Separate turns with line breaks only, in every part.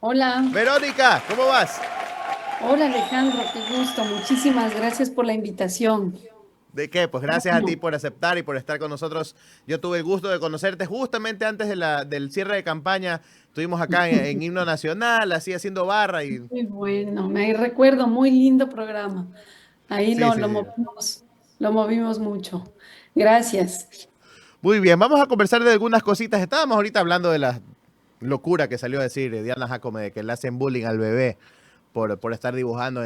Hola,
Verónica, ¿cómo vas?
hola Alejandro, qué gusto. Muchísimas gracias por la invitación.
¿De qué? Pues gracias a ti
Bueno,
por aceptar y por estar con nosotros. Yo tuve el gusto de conocerte justamente antes del cierre de campaña. Estuvimos acá en Himno Nacional, así haciendo barra y...
muy bueno, me recuerdo, muy lindo programa. Ahí
Sí,
lo,
sí,
lo
sí.
movimos, lo movimos mucho. Gracias.
Muy bien, vamos a conversar de algunas cositas. Estábamos ahorita hablando de la locura que salió a decir Diana Jacome de que le hacen bullying al bebé por estar dibujando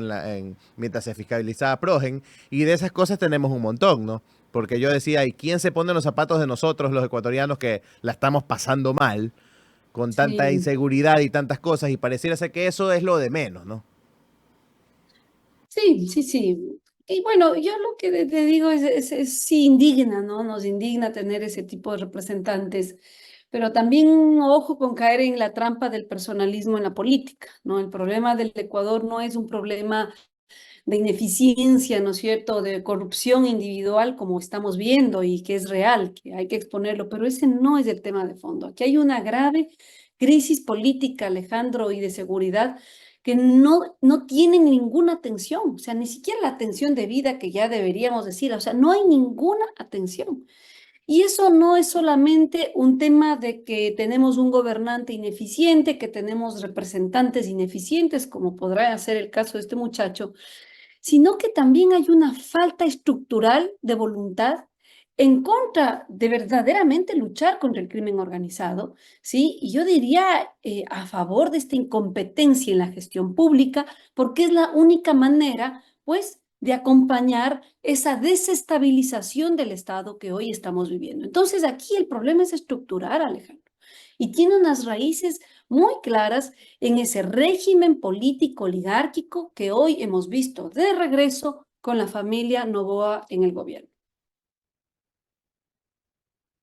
mientras se fiscalizaba Progen. Y de esas cosas tenemos un montón, ¿no? Porque yo decía, ¿y quién se pone en los zapatos de nosotros, los ecuatorianos, que la estamos pasando mal, con tanta
Sí,
inseguridad y tantas cosas? Y pareciera ser que eso es lo de menos, ¿no?
sí, sí, sí. Y bueno, yo lo que te digo sí indigna, ¿no? Nos indigna tener ese tipo de representantes, pero también ojo con caer en la trampa del personalismo en la política, ¿no? El problema del Ecuador no es un problema de ineficiencia, ¿no es cierto?, de corrupción individual, como estamos viendo y que es real, que hay que exponerlo, pero ese no es el tema de fondo. Aquí hay una grave crisis política, Alejandro, y de seguridad que no tienen ninguna atención, o sea, ni siquiera la atención debida que ya deberíamos decir, o sea, no hay ninguna atención. Y eso no es solamente un tema de que tenemos un gobernante ineficiente, que tenemos representantes ineficientes, como podrá ser el caso de este muchacho, sino que también hay una falta estructural de voluntad en contra de verdaderamente luchar contra el crimen organizado, ¿sí? Y yo diría a favor de esta incompetencia en la gestión pública, porque es la única manera, pues, de acompañar esa desestabilización del Estado que hoy estamos viviendo. Entonces, aquí el problema es estructural, Alejandro, y tiene unas raíces muy claras en ese régimen político oligárquico que hoy hemos visto de regreso con la familia Noboa en el gobierno.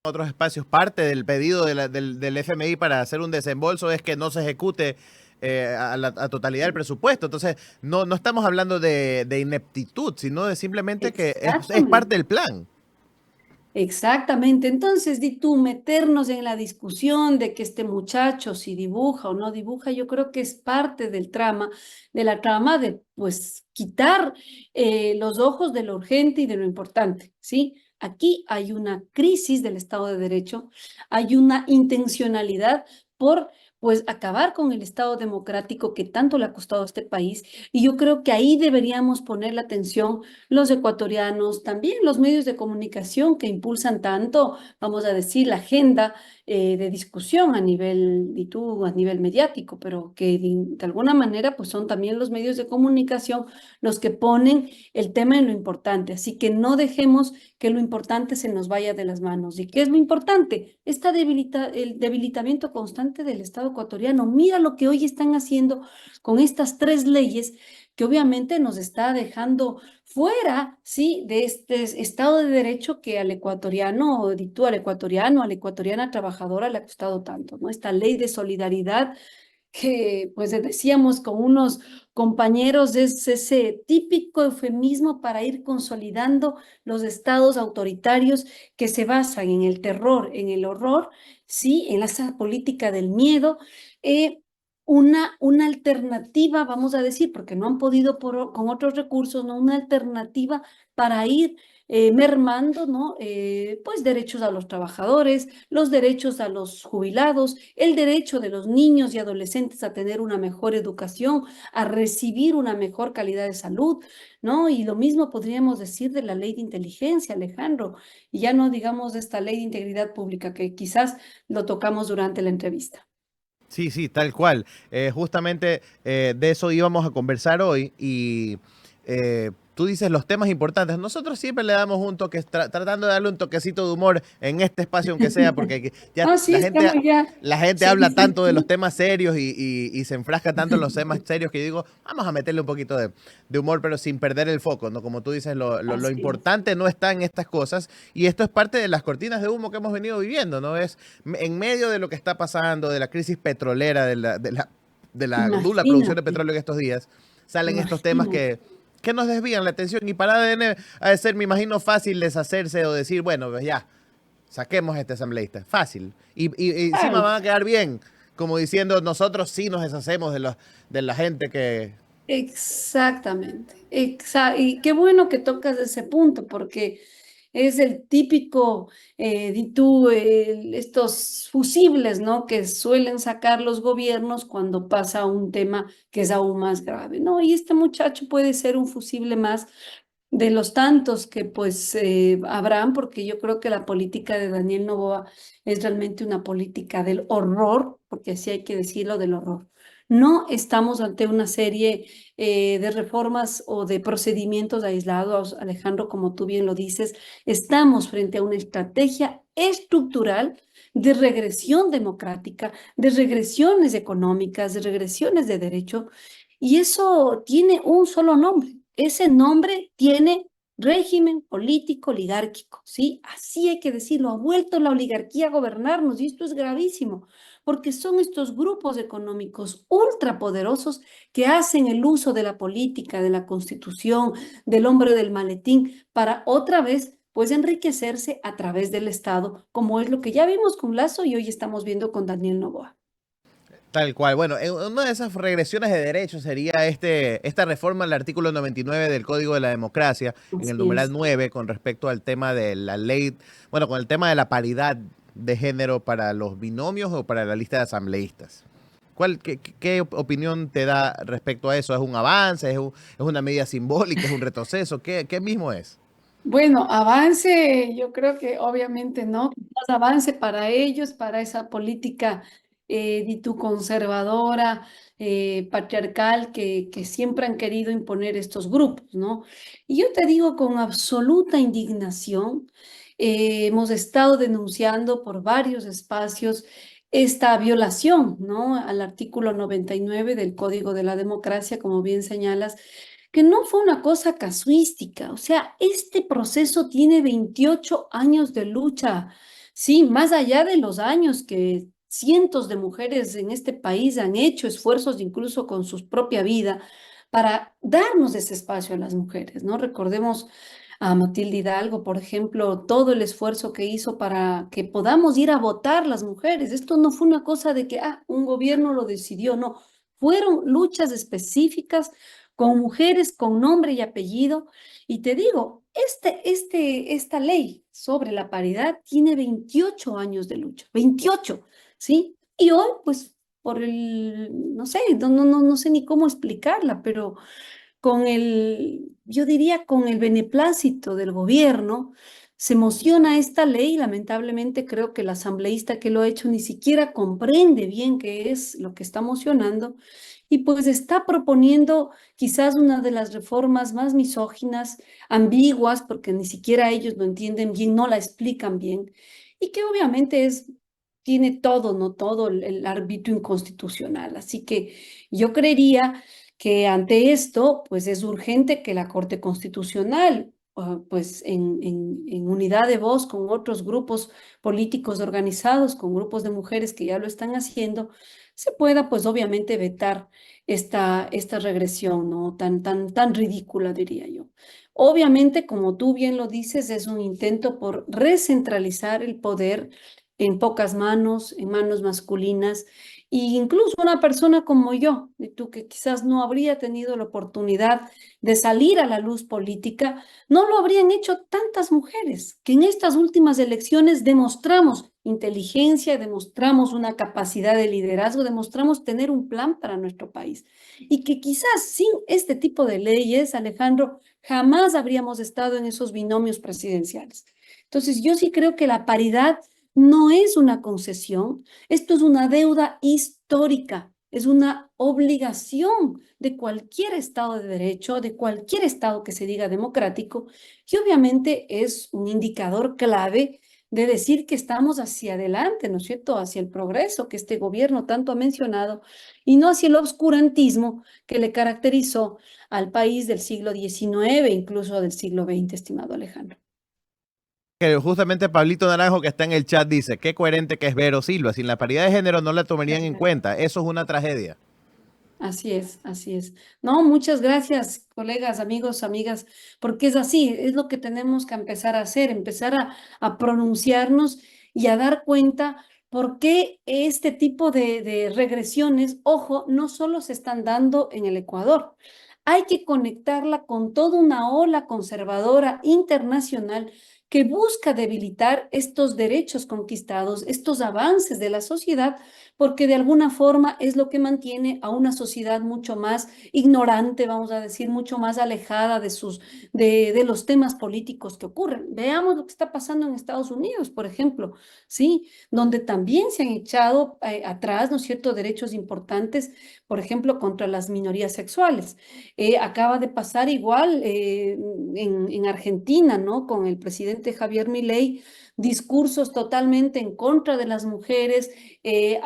Otros espacios, parte del pedido del FMI para hacer un desembolso es que no se ejecute a totalidad el presupuesto. Entonces, no estamos hablando de ineptitud, sino de simplemente que es parte
Exactamente.
del plan.
Exactamente. Entonces, di tú, meternos en la discusión de que este muchacho si dibuja o no dibuja, yo creo que es parte del trama, de la trama de, pues, quitar los ojos de lo urgente y de lo importante, ¿sí? Aquí hay una crisis del Estado de Derecho, hay una intencionalidad por, pues, acabar con el Estado democrático que tanto le ha costado a este país. Y yo creo que ahí deberíamos poner la atención los ecuatorianos, también los medios de comunicación que impulsan tanto, vamos a decir, la agenda de discusión a nivel, y tú, a nivel mediático, pero que de alguna manera pues son también los medios de comunicación los que ponen el tema en lo importante. Así que no dejemos que lo importante se nos vaya de las manos. ¿Y qué es lo importante? El debilitamiento constante del Estado ecuatoriano. Mira lo que hoy están haciendo con estas tres leyes que obviamente nos está dejando fuera, sí, de este Estado de Derecho que al ecuatoriano, dictó al ecuatoriano, a la ecuatoriana trabajadora le ha costado tanto, ¿no? Esta ley de solidaridad que, pues decíamos con unos compañeros, es ese típico eufemismo para ir consolidando los estados autoritarios que se basan en el terror, en el horror, sí, en esa política del miedo. Eh, una alternativa, vamos a decir, porque no han podido con otros recursos, ¿no? Una alternativa para ir mermando, ¿no? Pues derechos a los trabajadores, los derechos a los jubilados, el derecho de los niños y adolescentes a tener una mejor educación, a recibir una mejor calidad de salud, ¿no? Y lo mismo podríamos decir de la ley de inteligencia, Alejandro, y ya no digamos de esta ley de integridad pública que quizás lo tocamos durante la entrevista.
Sí, sí, tal cual. Justamente de eso íbamos a conversar hoy y tú dices los temas importantes. Nosotros siempre le damos un toque, tratando de darle un toquecito de humor en este espacio, aunque sea, porque ya
Ah, sí, estamos ya.
la gente
Sí,
habla
sí,
tanto de los
sí.
temas serios y se enfrasca tanto en los temas serios que yo digo, vamos a meterle un poquito de humor, pero sin perder el foco, ¿no? Como tú dices, lo
Así es.
importante no está en estas cosas y esto es parte de las cortinas de humo que hemos venido viviendo, ¿no? Es en medio de lo que está pasando, de la crisis petrolera, de la nula producción de
Imagínate,
petróleo en estos días, salen estos temas
imagínate.
que nos desvían la atención y para ADN ha de ser, me imagino, fácil deshacerse o decir, bueno, pues ya, saquemos a este asambleísta. Fácil. Y encima
Claro,
van a quedar bien. como diciendo, nosotros sí nos deshacemos de la gente que...
Exactamente. Y qué bueno que tocas ese punto, porque es el típico, di tú, estos fusibles, ¿no? Que suelen sacar los gobiernos cuando pasa un tema que es aún más grave, ¿no? Y este muchacho puede ser un fusible más de los tantos que pues habrán, porque yo creo que la política de Daniel Noboa es realmente una política del horror, porque así hay que decirlo, del horror. No estamos ante una serie de reformas o de procedimientos aislados, Alejandro, como tú bien lo dices, estamos frente a una estrategia estructural de regresión democrática, de regresiones económicas, de regresiones de derecho, y eso tiene un solo nombre. Ese nombre tiene régimen político oligárquico, ¿sí? Así hay que decirlo, ha vuelto la oligarquía a gobernarnos y esto es gravísimo, porque son estos grupos económicos ultrapoderosos que hacen el uso de la política, de la constitución, del hombre del maletín, para otra vez, pues, enriquecerse a través del Estado, como es lo que ya vimos con Lazo y hoy estamos viendo con Daniel Noboa.
Tal cual. Bueno, una de esas regresiones de derechos sería esta reforma al artículo 99 del Código de la Democracia, en el
Así
numeral
es.
9 con respecto al tema de la ley, bueno, con el tema de la paridad de género para los binomios o para la lista de asambleístas. ¿Qué opinión te da respecto a eso? ¿Es un avance? ¿Es una medida simbólica? ¿Es un retroceso? ¿Qué mismo es?
Bueno, avance, yo creo que obviamente no, más avance para ellos, para esa política, di tú, conservadora, patriarcal, que siempre han querido imponer estos grupos, ¿no? Y yo te digo con absoluta indignación, hemos estado denunciando por varios espacios esta violación, ¿no? Al artículo 99 del Código de la Democracia, como bien señalas, que no fue una cosa casuística. O sea, este proceso tiene 28 años de lucha, sí, más allá de los años que cientos de mujeres en este país han hecho esfuerzos incluso con su propia vida para darnos ese espacio a las mujeres, ¿no? Recordemos a Matilde Hidalgo, por ejemplo, todo el esfuerzo que hizo para que podamos ir a votar las mujeres. Esto no fue una cosa de que, un gobierno lo decidió, no. Fueron luchas específicas con mujeres con nombre y apellido. Y te digo, esta ley sobre la paridad tiene 28 años de lucha, 28, ¿sí? Y hoy, pues, no sé, no sé ni cómo explicarla, pero yo diría, con el beneplácito del gobierno, se emociona esta ley. Lamentablemente creo que el asambleísta que lo ha hecho ni siquiera comprende bien qué es lo que está mocionando y pues está proponiendo quizás una de las reformas más misóginas, ambiguas, porque ni siquiera ellos lo entienden bien, no la explican bien, y que obviamente tiene todo, ¿no? Todo el árbitro inconstitucional. Así que yo creería que ante esto, pues es urgente que la Corte Constitucional, pues en unidad de voz con otros grupos políticos organizados, con grupos de mujeres que ya lo están haciendo, se pueda, pues obviamente, vetar esta regresión, ¿no? Tan ridícula, diría yo. Obviamente, como tú bien lo dices, es un intento por recentralizar el poder en pocas manos, en manos masculinas, e incluso una persona como yo, y tú que quizás no habría tenido la oportunidad de salir a la luz política, no lo habrían hecho tantas mujeres, que en estas últimas elecciones demostramos inteligencia, demostramos una capacidad de liderazgo, demostramos tener un plan para nuestro país. Y que quizás sin este tipo de leyes, Alejandro, jamás habríamos estado en esos binomios presidenciales. Entonces, yo sí creo que la paridad no es una concesión, esto es una deuda histórica, es una obligación de cualquier Estado de Derecho, de cualquier Estado que se diga democrático, y obviamente es un indicador clave de decir que estamos hacia adelante, ¿no es cierto?, hacia el progreso que este gobierno tanto ha mencionado, y no hacia el obscurantismo que le caracterizó al país del siglo XIX, incluso del siglo XX, estimado Alejandro.
Que justamente Pablito Naranjo, que está en el chat, dice, qué coherente que es Vero Silva, sin la paridad de género no la tomarían en cuenta, eso es una tragedia.
Así es, así es. No, muchas gracias, colegas, amigos, amigas, porque es así, es lo que tenemos que empezar a hacer, empezar a pronunciarnos y a dar cuenta por qué este tipo de regresiones, ojo, no solo se están dando en el Ecuador. Hay que conectarla con toda una ola conservadora internacional que busca debilitar estos derechos conquistados, estos avances de la sociedad, porque de alguna forma es lo que mantiene a una sociedad mucho más ignorante, vamos a decir, mucho más alejada de los temas políticos que ocurren. Veamos lo que está pasando en Estados Unidos, por ejemplo, ¿sí? Donde también se han echado atrás, ¿no es cierto?, derechos importantes, por ejemplo, contra las minorías sexuales. Acaba de pasar igual en Argentina, ¿no? Con el presidente Javier Milei, discursos totalmente en contra de las mujeres,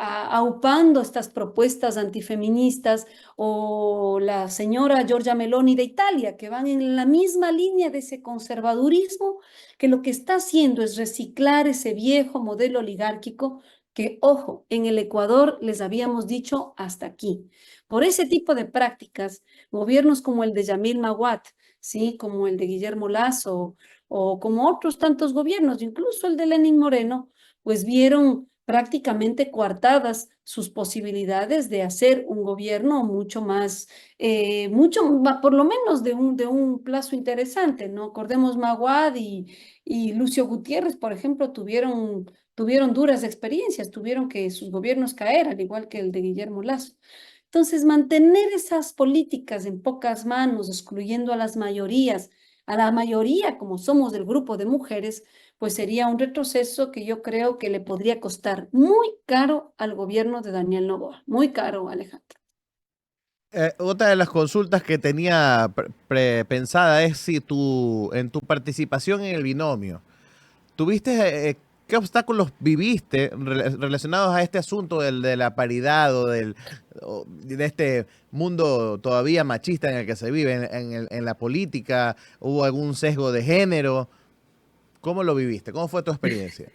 aupando estas propuestas antifeministas, o la señora Giorgia Meloni de Italia, que van en la misma línea de ese conservadurismo, que lo que está haciendo es reciclar ese viejo modelo oligárquico que, ojo, en el Ecuador les habíamos dicho hasta aquí. Por ese tipo de prácticas, gobiernos como el de Yamil Maguad, ¿sí? Como el de Guillermo Lasso, o como otros tantos gobiernos, incluso el de Lenín Moreno, pues vieron prácticamente coartadas sus posibilidades de hacer un gobierno mucho más, por lo menos de un plazo interesante, ¿no? Acordemos Maguad y Lucio Gutiérrez, por ejemplo, tuvieron duras experiencias, tuvieron que sus gobiernos caer, al igual que el de Guillermo Lasso. Entonces, mantener esas políticas en pocas manos, excluyendo a la mayoría como somos del grupo de mujeres, pues sería un retroceso que yo creo que le podría costar muy caro al gobierno de Daniel Noboa. Muy caro, Alejandro.
Otra de las consultas que tenía pensada es si en tu participación en el binomio, ¿tuviste qué obstáculos viviste relacionados a este asunto de la paridad de este mundo todavía machista en el que se vive en la política? ¿Hubo algún sesgo de género? ¿Cómo lo viviste? ¿Cómo fue tu experiencia?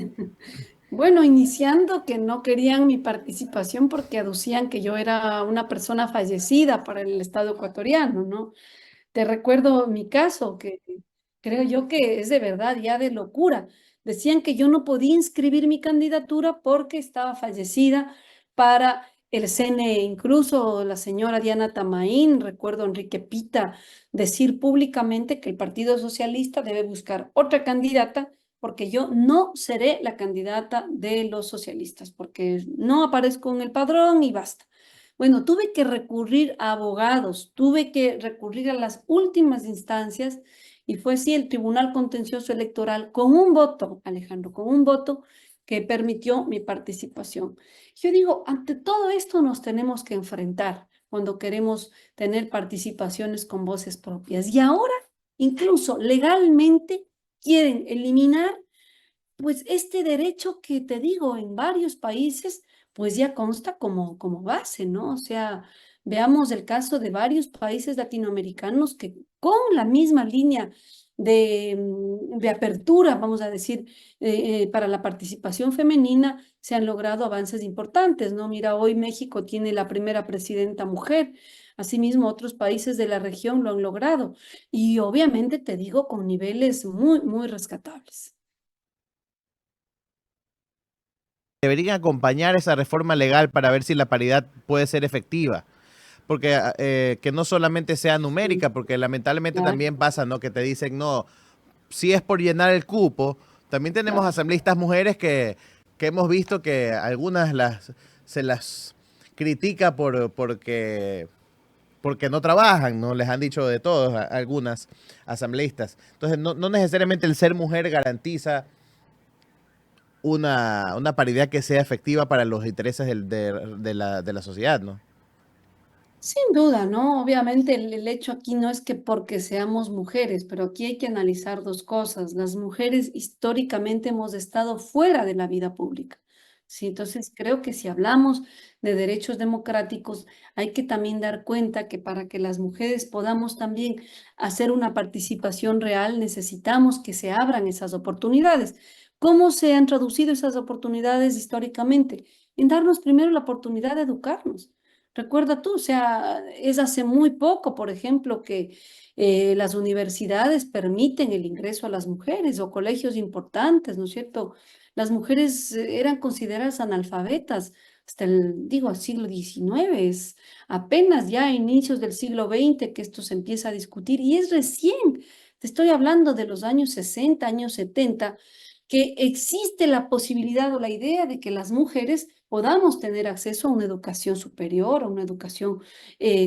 Bueno, iniciando que no querían mi participación porque aducían que yo era una persona fallecida para el Estado ecuatoriano, ¿no? Te recuerdo mi caso, que creo yo que es de verdad ya de locura. Decían que yo no podía inscribir mi candidatura porque estaba fallecida para el CNE. Incluso la señora Diana Tamaín, recuerdo a Enrique Pita, decir públicamente que el Partido Socialista debe buscar otra candidata porque yo no seré la candidata de los socialistas, porque no aparezco en el padrón y basta. Bueno, tuve que recurrir a abogados, tuve que recurrir a las últimas instancias, y fue así el Tribunal Contencioso Electoral con un voto, Alejandro, con un voto que permitió mi participación. Yo digo, ante todo esto nos tenemos que enfrentar cuando queremos tener participaciones con voces propias. Y ahora, incluso legalmente, quieren eliminar pues este derecho que te digo, en varios países, pues ya consta como base, ¿no? O sea, veamos el caso de varios países latinoamericanos que con la misma línea de apertura, vamos a decir, para la participación femenina, se han logrado avances importantes, ¿no? Mira, hoy México tiene la primera presidenta mujer. Asimismo, otros países de la región lo han logrado. Y obviamente, te digo, con niveles muy, muy rescatables.
Deberían acompañar esa reforma legal para ver si la paridad puede ser efectiva. Porque que no solamente sea numérica, porque lamentablemente
Claro,
también pasa, ¿no? Que te dicen, no, si es por llenar el cupo, también tenemos
claro.
asambleístas mujeres que hemos visto que algunas se las critica porque no trabajan, ¿no? Les han dicho de todos algunas asambleístas. Entonces, no necesariamente el ser mujer garantiza una paridad que sea efectiva para los intereses de la sociedad, ¿no?
Sin duda, ¿no? Obviamente el hecho aquí no es que porque seamos mujeres, pero aquí hay que analizar dos cosas. Las mujeres históricamente hemos estado fuera de la vida pública. Sí, entonces creo que si hablamos de derechos democráticos, hay que también dar cuenta que para que las mujeres podamos también hacer una participación real, necesitamos que se abran esas oportunidades. ¿Cómo se han traducido esas oportunidades históricamente? En darnos primero la oportunidad de educarnos. Recuerda tú, o sea, es hace muy poco, por ejemplo, que las universidades permiten el ingreso a las mujeres, o colegios importantes, ¿no es cierto? las mujeres eran consideradas analfabetas hasta digo, el siglo XIX, es apenas ya a inicios del siglo XX que esto se empieza a discutir y es recién, te estoy hablando de los años 60, años 70, que existe la posibilidad o la idea de que las mujeres podamos tener acceso a una educación superior, a una educación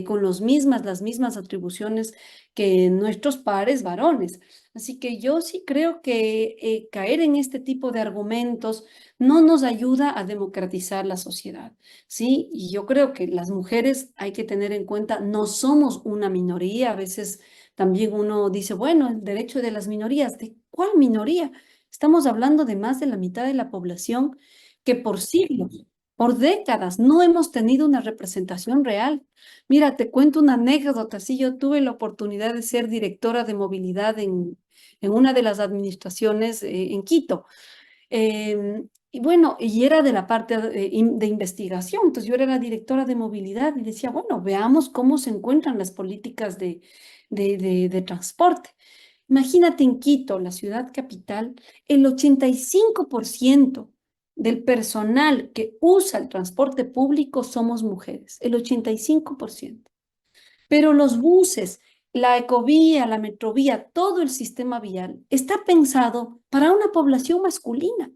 con las mismas atribuciones que nuestros pares varones. Así que yo sí creo que caer en este tipo de argumentos no nos ayuda a democratizar la sociedad, ¿sí? Y yo creo que las mujeres hay que tener en cuenta, no somos una minoría, a veces también uno dice, bueno, el derecho de las minorías, ¿de cuál minoría? Estamos hablando de más de la mitad de la población que por siglos, por décadas, no hemos tenido una representación real. Mira, te cuento una anécdota. Sí, yo tuve la oportunidad de ser directora de movilidad en una de las administraciones en Quito. Y bueno, y era de la parte de investigación. Entonces yo era la directora de movilidad y decía, bueno, veamos cómo se encuentran las políticas de transporte. Imagínate en Quito, la ciudad capital, el 85% del personal que usa el transporte público somos mujeres, el 85%. Pero los buses, la ecovía, la metrovía, todo el sistema vial está pensado para una población masculina,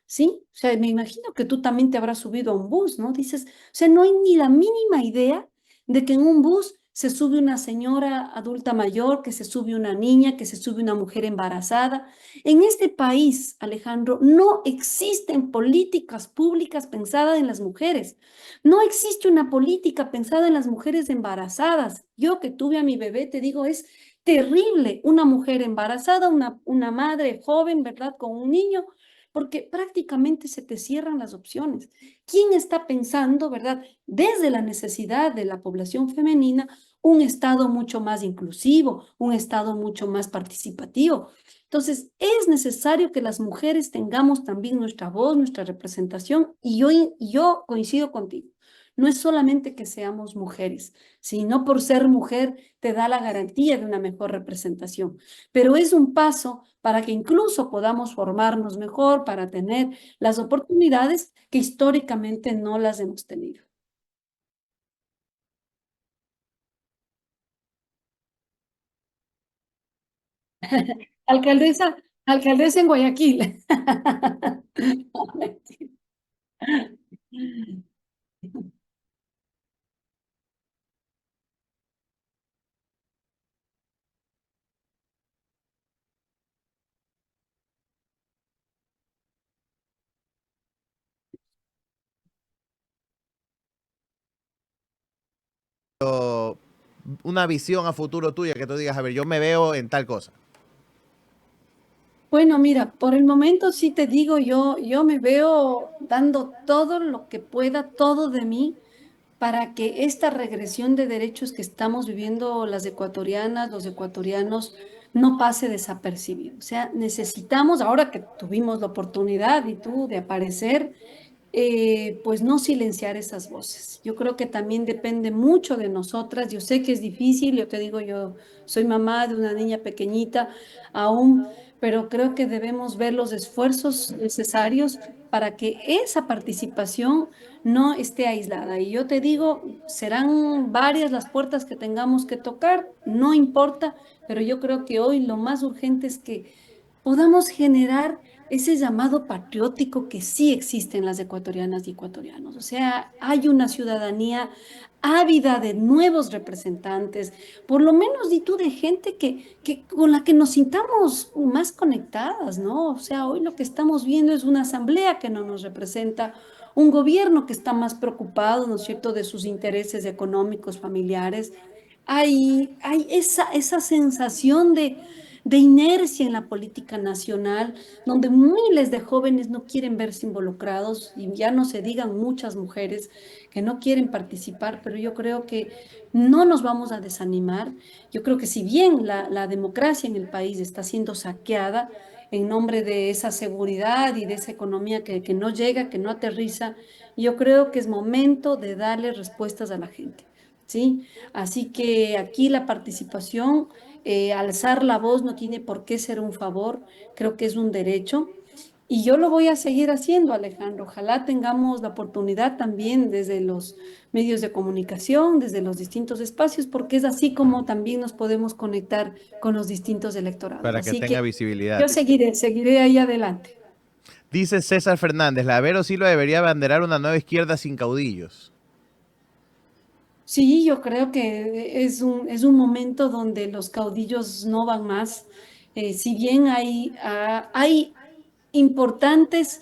¿sí? O sea, me imagino que tú también te habrás subido a un bus, ¿no? Dices, o sea, no hay ni la mínima idea de que en un bus se sube una señora adulta mayor, que se sube una niña, que se sube una mujer embarazada. En este país, Alejandro, no existen políticas públicas pensadas en las mujeres. No existe una política pensada en las mujeres embarazadas. Yo que tuve a mi bebé, te digo, es terrible una mujer embarazada, una madre joven, ¿verdad? Con un niño, porque prácticamente se te cierran las opciones. ¿Quién está pensando, ¿verdad? Desde la necesidad de la población femenina, un Estado mucho más inclusivo, un Estado mucho más participativo? Entonces, es necesario que las mujeres tengamos también nuestra voz, nuestra representación, y yo coincido contigo. No es solamente que seamos mujeres, sino por ser mujer te da la garantía de una mejor representación, pero es un paso para que incluso podamos formarnos mejor, para tener las oportunidades que históricamente no las hemos tenido. Alcaldesa, alcaldesa en Guayaquil.
Una visión a futuro tuya que tú digas, a ver, yo me veo en tal cosa.
Bueno, mira, por el momento sí te digo, yo me veo dando todo lo que pueda, todo de mí, para que esta regresión de derechos que estamos viviendo las ecuatorianas, los ecuatorianos, no pase desapercibido. O sea, necesitamos, ahora que tuvimos la oportunidad y tú de aparecer, pues no silenciar esas voces. Yo creo que también depende mucho de nosotras. Yo sé que es difícil, yo te digo, yo soy mamá de una niña pequeñita aún, pero creo que debemos ver los esfuerzos necesarios para que esa participación no esté aislada. Y yo te digo, serán varias las puertas que tengamos que tocar, no importa, pero yo creo que hoy lo más urgente es que podamos generar ese llamado patriótico que sí existe en las ecuatorianas y ecuatorianos. O sea, hay una ciudadanía ávida de nuevos representantes, por lo menos di tú de gente con la que nos sintamos más conectadas, ¿no? O sea, hoy lo que estamos viendo es una asamblea que no nos representa, un gobierno que está más preocupado, ¿no es cierto?, de sus intereses económicos, familiares. Hay esa sensación de inercia en la política nacional, donde miles de jóvenes no quieren verse involucrados y ya no se digan muchas mujeres que no quieren participar, pero yo creo que no nos vamos a desanimar. Yo creo que si bien la democracia en el país está siendo saqueada en nombre de esa seguridad y de esa economía que no llega, que no aterriza, yo creo que es momento de darle respuestas a la gente. ¿Sí? Así que aquí la participación, alzar la voz no tiene por qué ser un favor, creo que es un derecho Y yo lo voy a seguir haciendo, Alejandro. Ojalá tengamos la oportunidad también desde los medios de comunicación, desde los distintos espacios, porque es así como también nos podemos conectar con los distintos electorados.
para que
Así
tenga
que
visibilidad.
yo seguiré ahí adelante.
Dice César Fernández, la Vero Silva debería abanderar una nueva izquierda sin caudillos.
Sí, yo creo que es un momento donde los caudillos no van más. Si bien hay importantes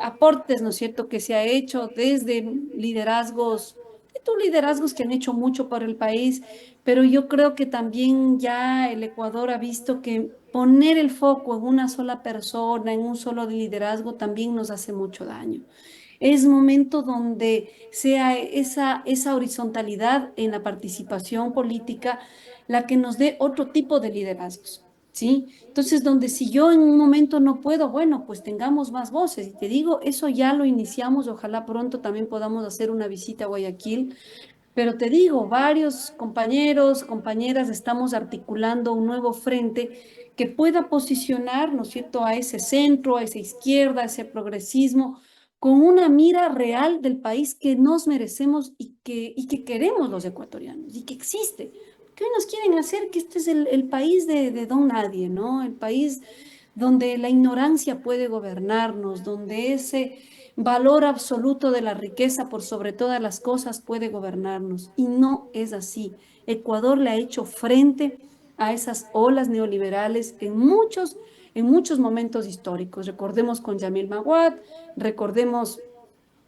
aportes, ¿no es cierto?, que se ha hecho desde liderazgos, de tus liderazgos que han hecho mucho por el país, pero yo creo que también ya el Ecuador ha visto que poner el foco en una sola persona, en un solo liderazgo, también nos hace mucho daño. Es momento donde sea esa horizontalidad en la participación política la que nos dé otro tipo de liderazgos, ¿sí? Entonces, donde si yo en un momento no puedo, bueno, pues tengamos más voces. Y te digo, eso ya lo iniciamos, ojalá pronto también podamos hacer una visita a Guayaquil, pero te digo, varios compañeros, compañeras, estamos articulando un nuevo frente que pueda posicionar, ¿no es cierto?, a ese centro, a esa izquierda, a ese progresismo, con una mira real del país que nos merecemos y que queremos los ecuatorianos y que existe. Porque hoy nos quieren hacer que este es el país de don nadie, ¿no? El país donde la ignorancia puede gobernarnos, donde ese valor absoluto de la riqueza por sobre todas las cosas puede gobernarnos. Y no es así. Ecuador le ha hecho frente a esas olas neoliberales en muchos momentos históricos. Recordemos con Yamil Maguad, recordemos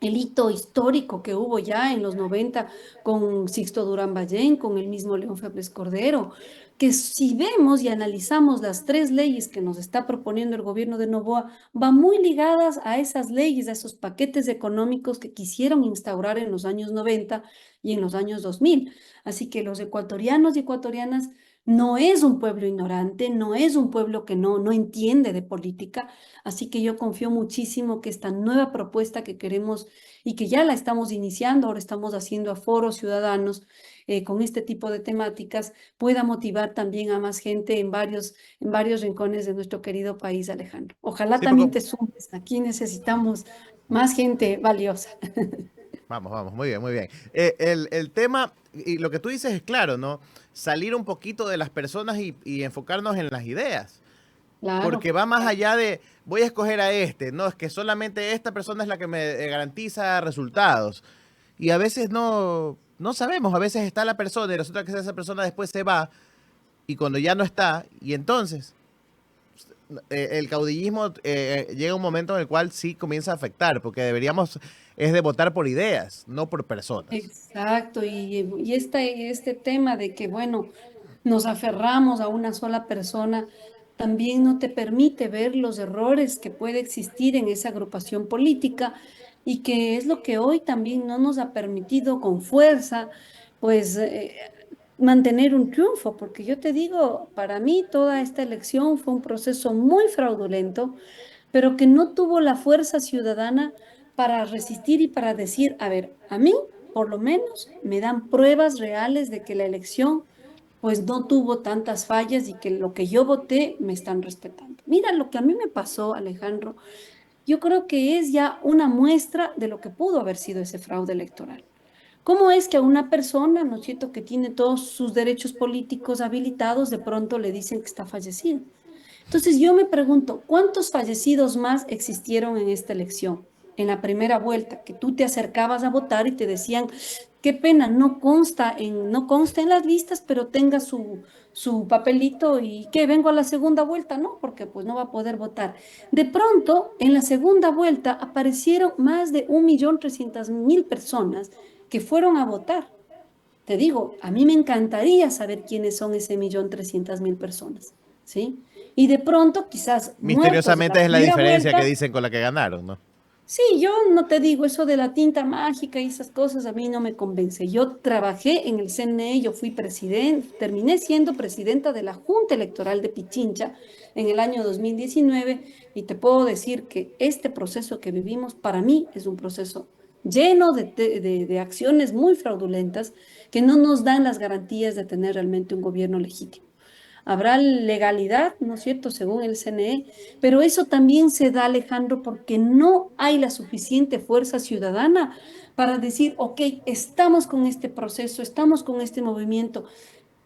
el hito histórico que hubo ya en los 90 con Sixto Durán Ballén, con el mismo León Febres Cordero, que si vemos y analizamos las tres leyes que nos está proponiendo el gobierno de Noboa, van muy ligadas a esas leyes, a esos paquetes económicos que quisieron instaurar en los años 90 y en los años 2000. Así que los ecuatorianos y ecuatorianas no es un pueblo ignorante, no es un pueblo que no entiende de política. Así que yo confío muchísimo que esta nueva propuesta que queremos y que ya la estamos iniciando, ahora estamos haciendo a foros ciudadanos con este tipo de temáticas, pueda motivar también a más gente en varios rincones de nuestro querido país, Alejandro. Ojalá
Sí,
también
porque...
te sumes. Aquí necesitamos más gente valiosa.
Vamos, vamos, muy bien, muy bien. El tema, y lo que tú dices es claro, ¿no? Salir un poquito de las personas y enfocarnos en las ideas. Porque
Claro,
va más allá de, voy a escoger a este, no, es que solamente esta persona es la que me garantiza resultados. Y a veces no sabemos, a veces está la persona y resulta que esa persona después se va y cuando ya no está, y entonces el caudillismo llega un momento en el cual sí comienza a afectar, porque deberíamos es de votar por ideas, no por personas.
exacto. Y este tema de que, bueno, nos aferramos a una sola persona, también no te permite ver los errores que puede existir en esa agrupación política y que es lo que hoy también no nos ha permitido con fuerza, pues, mantener un triunfo, porque yo te digo, para mí toda esta elección fue un proceso muy fraudulento, pero que no tuvo la fuerza ciudadana para resistir y para decir, a ver, a mí, por lo menos, me dan pruebas reales de que la elección pues no tuvo tantas fallas y que lo que yo voté me están respetando. Mira, lo que a mí me pasó, Alejandro, yo creo que es ya una muestra de lo que pudo haber sido ese fraude electoral. ¿Cómo es que a una persona, ¿no es cierto?, que tiene todos sus derechos políticos habilitados, de pronto le dicen que está fallecido? Entonces yo me pregunto, ¿cuántos fallecidos más existieron en esta elección? En la primera vuelta, que tú te acercabas a votar y te decían, qué pena, no consta en las listas, pero tenga su papelito y que vengo a la segunda vuelta, ¿no? Porque pues no va a poder votar. De pronto, en la segunda vuelta aparecieron más de 1.300.000 personas que fueron a votar. Te digo, a mí me encantaría saber quiénes son ese 1.300.000 personas, ¿sí? Y de pronto, quizás muertos de la
Misteriosamente es la
primera
diferencia que
vuelta,
dicen con la que ganaron, ¿no?
sí, yo no te digo eso de la tinta mágica y esas cosas, a mí no me convence. Yo trabajé en el CNE, yo fui presidente, terminé siendo presidenta de la Junta Electoral de Pichincha en el año 2019 y te puedo decir que este proceso que vivimos para mí es un proceso lleno de acciones muy fraudulentas que no nos dan las garantías de tener realmente un gobierno legítimo. habrá legalidad, ¿no es cierto?, según el CNE, pero eso también se da, Alejandro, porque no hay la suficiente fuerza ciudadana para decir, ok, estamos con este proceso, estamos con este movimiento.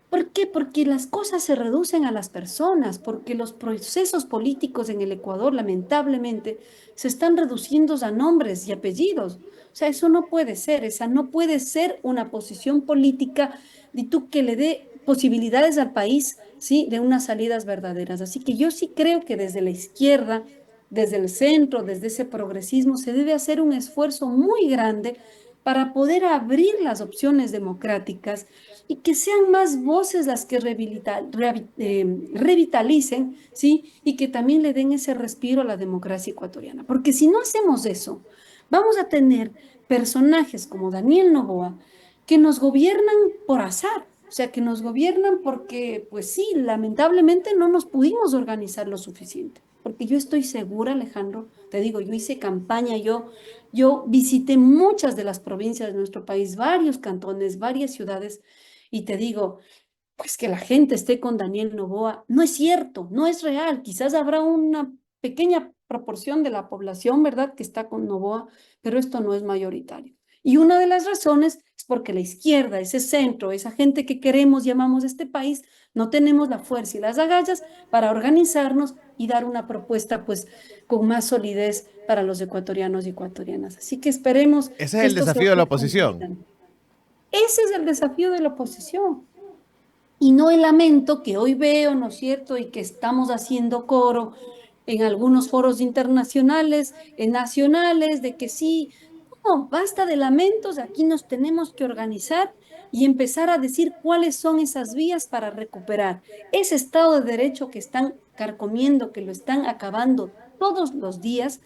¿Por qué? Porque las cosas se reducen a las personas, porque los procesos políticos en el Ecuador, lamentablemente, se están reduciendo a nombres y apellidos. O sea, eso no puede ser, esa no puede ser una posición política de tú que le dé posibilidades al país, ¿sí? De unas salidas verdaderas. Así que yo sí creo que desde la izquierda, desde el centro, desde ese progresismo, se debe hacer un esfuerzo muy grande para poder abrir las opciones democráticas y que sean más voces las que revitalicen, ¿sí? Y que también le den ese respiro a la democracia ecuatoriana. Porque si no hacemos eso, vamos a tener personajes como Daniel Noboa que nos gobiernan por azar, o sea, que nos gobiernan porque, pues sí, lamentablemente no nos pudimos organizar lo suficiente. Porque yo estoy segura, Alejandro, te digo, yo hice campaña, yo visité muchas de las provincias de nuestro país, varios cantones, varias ciudades, y te digo, pues que la gente esté con Daniel Noboa, no es cierto, no es real. Quizás habrá una pequeña proporción de la población, ¿verdad?, que está con Noboa, pero esto no es mayoritario. Y una de las razones es porque la izquierda, ese centro, esa gente que queremos y amamos este país, no tenemos la fuerza y las agallas para organizarnos y dar una propuesta, pues, con más solidez para los ecuatorianos y ecuatorianas. Así que esperemos
Ese es
que
el
esto se
desafío de la
vaya
oposición.
consolidando. Ese es el desafío de la oposición. Y no el lamento que hoy veo, ¿no es cierto? Y que estamos haciendo coro en algunos foros internacionales, nacionales, de que sí, no, basta de lamentos, aquí nos tenemos que organizar y empezar a decir cuáles son esas vías para recuperar ese Estado de Derecho que están carcomiendo, que lo están acabando todos los días.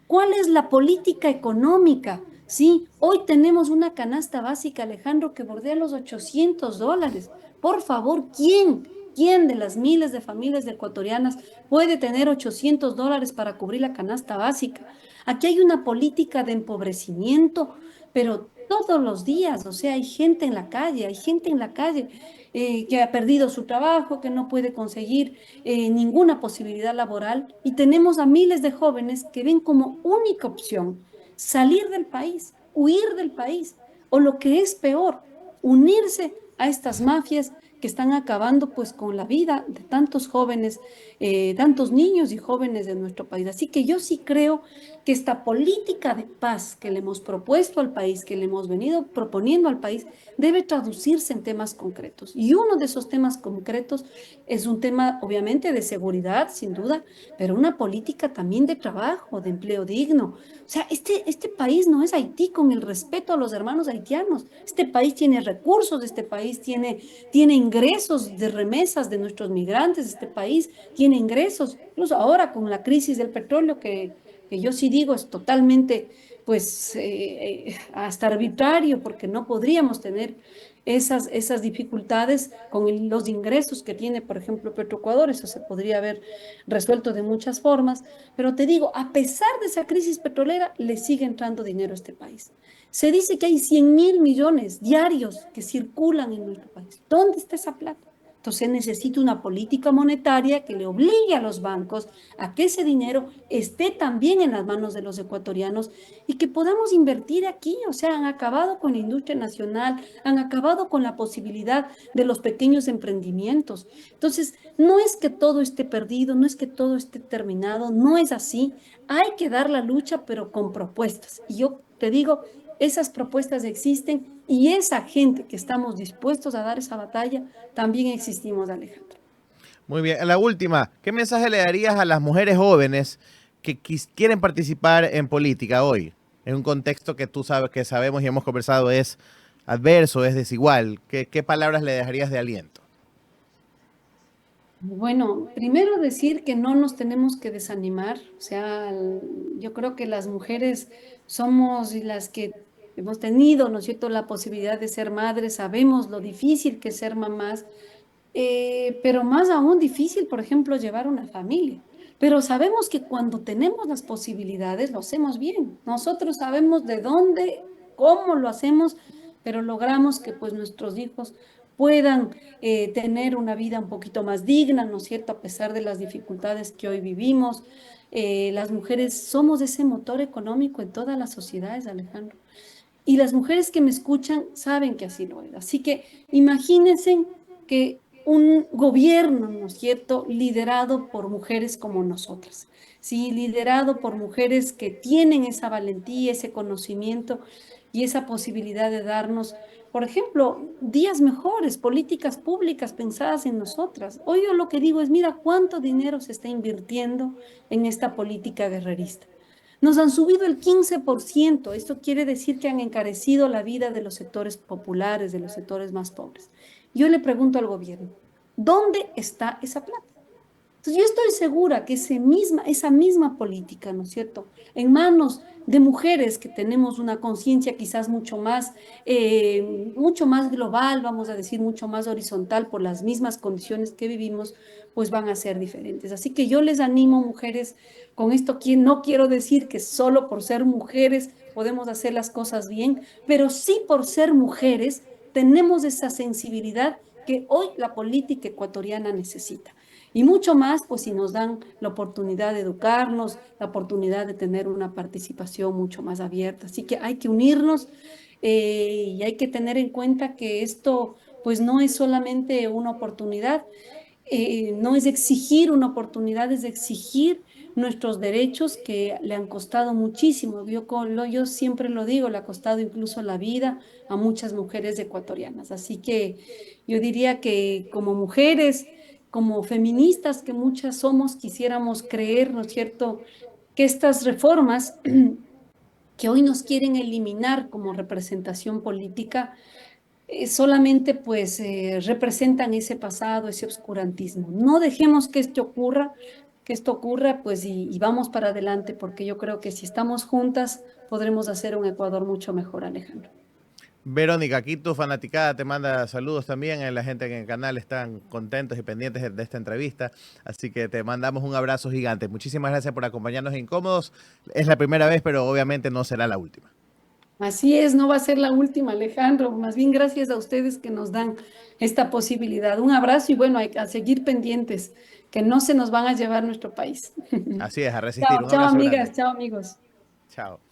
¿Cuál es la política económica? Sí, hoy tenemos una canasta básica, Alejandro, que bordea los $800. Por favor, ¿quién? ¿Quién de las miles de familias ecuatorianas puede tener $800 para cubrir la canasta básica? Aquí hay una política de empobrecimiento, pero todos los días, o sea, hay gente en la calle, hay gente en la calle que ha perdido su trabajo, que no puede conseguir ninguna posibilidad laboral y tenemos a miles de jóvenes que ven como única opción salir del país, huir del país o lo que es peor, unirse a estas mafias que están acabando pues con la vida de tantos jóvenes, tantos niños y jóvenes de nuestro país. Así que yo sí creo que esta política de paz que le hemos propuesto al país, que le hemos venido proponiendo al país, debe traducirse en temas concretos. Y uno de esos temas concretos es un tema, obviamente, de seguridad, sin duda, pero una política también de trabajo, de empleo digno. O sea, este país no es Haití con el respeto a los hermanos haitianos. Este país tiene recursos, este país tiene ingresos de remesas de nuestros migrantes, este país tiene ingresos, incluso ahora con la crisis del petróleo que yo sí digo es totalmente pues hasta arbitrario, porque no podríamos tener esas dificultades con los ingresos que tiene, por ejemplo, Petroecuador. Eso se podría haber resuelto de muchas formas, pero te digo, a pesar de esa crisis petrolera, le sigue entrando dinero a este país. Se dice que hay 100.000 millones diarios que circulan en nuestro país. ¿Dónde está esa plata? Entonces necesita una política monetaria que le obligue a los bancos a que ese dinero esté también en las manos de los ecuatorianos y que podamos invertir aquí. O sea, han acabado con la industria nacional, han acabado con la posibilidad de los pequeños emprendimientos. Entonces, no es que todo esté perdido, no es que todo esté terminado, no es así. Hay que dar la lucha, pero con propuestas. Y yo te digo, esas propuestas existen y esa gente que estamos dispuestos a dar esa batalla, también existimos, Alejandro.
Muy bien. La última, ¿qué mensaje le darías a las mujeres jóvenes que quieren participar en política hoy? En un contexto que tú sabes, que sabemos y hemos conversado es adverso, es desigual. ¿Qué palabras le dejarías de aliento?
Bueno, primero decir que no nos tenemos que desanimar, o sea, yo creo que las mujeres somos las que hemos tenido, ¿no es cierto?, la posibilidad de ser madres, sabemos lo difícil que es ser mamás, pero más aún difícil, por ejemplo, llevar una familia. Pero sabemos que cuando tenemos las posibilidades, lo hacemos bien. Nosotros sabemos de dónde, cómo lo hacemos, pero logramos que pues nuestros hijos puedan tener una vida un poquito más digna, ¿no es cierto?, a pesar de las dificultades que hoy vivimos. Las mujeres somos ese motor económico en todas las sociedades, Alejandro. Y las mujeres que me escuchan saben que así lo es. Así que imagínense que un gobierno, ¿no es cierto?, liderado por mujeres como nosotras, ¿sí? Liderado por mujeres que tienen esa valentía, ese conocimiento y esa posibilidad de darnos, por ejemplo, días mejores, políticas públicas pensadas en nosotras. Hoy yo lo que digo es, mira cuánto dinero se está invirtiendo en esta política guerrerista. Nos han subido el 15%. Esto quiere decir que han encarecido la vida de los sectores populares, de los sectores más pobres. Yo le pregunto al gobierno, ¿dónde está esa plata? Entonces, yo estoy segura que esa misma política, ¿no es cierto?, en manos de mujeres que tenemos una conciencia quizás mucho más global, vamos a decir, mucho más horizontal por las mismas condiciones que vivimos, pues van a ser diferentes. Así que yo les animo, mujeres, con esto no quiero decir que solo por ser mujeres podemos hacer las cosas bien, pero sí por ser mujeres tenemos esa sensibilidad que hoy la política ecuatoriana necesita. Y mucho más, pues si nos dan la oportunidad de educarnos, la oportunidad de tener una participación mucho más abierta. Así que hay que unirnos y hay que tener en cuenta que esto, pues no es solamente una oportunidad, no es exigir una oportunidad, es exigir nuestros derechos que le han costado muchísimo. Yo siempre lo digo, le ha costado incluso la vida a muchas mujeres ecuatorianas. Así que yo diría que como mujeres, como feministas que muchas somos, quisiéramos creer, ¿no es cierto?, que estas reformas que hoy nos quieren eliminar como representación política, solamente pues representan ese pasado, ese obscurantismo. No dejemos que esto ocurra pues y vamos para adelante, porque yo creo que si estamos juntas podremos hacer un Ecuador mucho mejor, Alejandro.
Verónica, aquí tu fanaticada te manda saludos también. La gente en el canal están contentos y pendientes de esta entrevista. Así que te mandamos un abrazo gigante. Muchísimas gracias por acompañarnos en Incómodos. Es la primera vez, pero obviamente no será la última.
Así es, no va a ser la última, Alejandro. Más bien gracias a ustedes que nos dan esta posibilidad. Un abrazo y bueno, hay que seguir pendientes, que no se nos van a llevar nuestro país.
Así es, a resistir.
Chao,
Un
chao
abrazo grande.
amigas, chao amigos.
Chao.